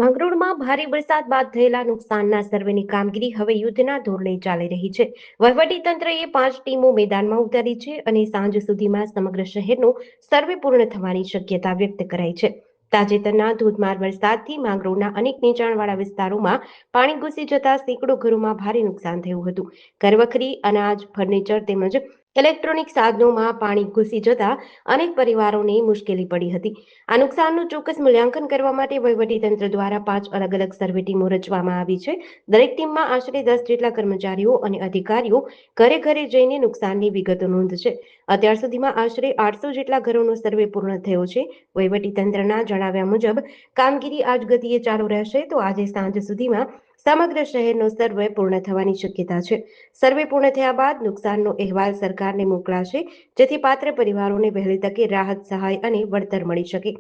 માંગરોળમાં ભારે વરસાદ બાદ થયેલા નુકસાનના સર્વેની કામગીરી હવે યુદ્ધના ધોરણે ચાલી રહી છે. વહીવટીતંત્રએ 5 ટીમો મેદાનમાં ઉતારી છે અને સાંજ સુધીમાં સમગ્ર શહેરનો સર્વે પૂર્ણ થવાની શક્યતા વ્યક્ત કરાઈ છે. તાજેતરના ધોધમાર વરસાદથી માંગરોળના અનેક નીચાણવાળા વિસ્તારોમાં પાણી ઘૂસી જતા સેંકડો ઘરોમાં ભારે નુકસાન થયું હતું. ઘરવખરી, અનાજ, ફર્નિચર તેમજ ઇલેક્ટ્રોનિક સાધનોમાં પાણી ઘૂસી જતા અનેક પરિવારોને મુશ્કેલી પડી હતી. આ નુકસાનનું ચોક્કસ મૂલ્યાંકન કરવા માટે વહીવટીતંત્ર દ્વારા 5 અલગ-અલગ સર્વે ટીમો રચવામાં આવી છે. દરેક ટીમમાં આશરે 10 જેટલા કર્મચારીઓ અને અધિકારીઓ ઘરે-ઘરે જઈને નુકસાનની વિગતો નોંધશે. અત્યાર સુધીમાં આશરે 800 જેટલા ઘરોનો સર્વે પૂર્ણ થયો છે. વહીવટીતંત્રના જણાવ્યા મુજબ કામગીરી આજ ગતિએ ચાલુ રહેશે તો આજે સાંજ સુધીમાં સમગ્ર શહેરનો સર્વે પૂર્ણ થવાની શક્યતા છે. સર્વે પૂર્ણ થયા બાદ નુકસાનનો અહેવાલ સરકારને મોકલાશે, જેથી પાત્ર પરિવારોને વહેલી તકે રાહત સહાય અને વળતર મળી શકે.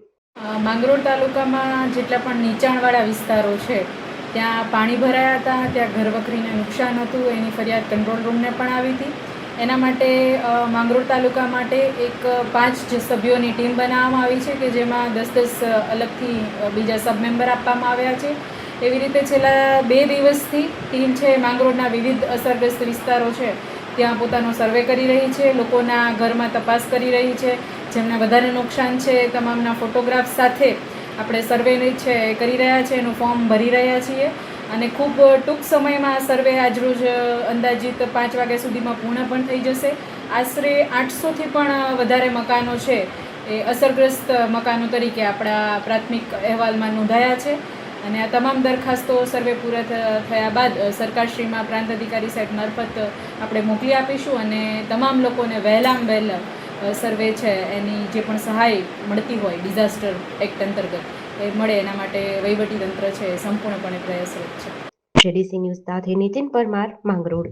માંગરોળ તાલુકામાં જેટલા પણ નીચાણવાળા વિસ્તારો છે ત્યાં પાણી ભરાયા હતા, ત્યાં ઘરવખરીને નુકસાન હતું. એની ફરિયાદ કંટ્રોલ રૂમને પણ આવી હતી. એના માટે માંગરોળ તાલુકા માટે એક 5 સભ્યોની ટીમ બનાવવામાં આવી છે કે જેમાં 10-10 અલગથી બીજા સબ મેમ્બર આપવામાં આવ્યા છે. એવી રીતે છેલ્લા 2 દિવસથી ટીમ છે માંગરોળના વિવિધ અસરગ્રસ્ત વિસ્તારો છે ત્યાં પોતાનો સર્વે કરી રહી છે, લોકોના ઘરમાં તપાસ કરી રહી છે, જેમને વધારે નુકસાન છે તમામના ફોટોગ્રાફ સાથે આપણે સર્વેની છે કરી રહ્યા છીએ, એનું ફોર્મ ભરી રહ્યા છીએ અને ખૂબ ટૂંક સમયમાં આ સર્વે આજરોજ અંદાજિત 5 વાગ્યા સુધીમાં પૂર્ણ પણ થઈ જશે. આશરે 800થી પણ વધારે મકાનો છે એ અસરગ્રસ્ત મકાનો તરીકે આપણા પ્રાથમિક અહેવાલમાં નોંધાયા છે અને આ તમામ દરખાસ્તો સર્વે પૂરા થયા બાદ સરકારશ્રીમાં પ્રાંત અધિકારી સાહેબ મારફત આપણે મોકલી આપીશું અને તમામ લોકોને વહેલામાં વહેલા સર્વે છે એની જે પણ સહાય મળતી હોય ડિઝાસ્ટર એક્ટ અંતર્ગત એ મળે એના માટે વહીવટીતંત્ર છે સંપૂર્ણપણે પ્રયાસરત છે. જેડીસી ન્યૂઝ સાથે નીતિન પરમાર, માંગરોળ.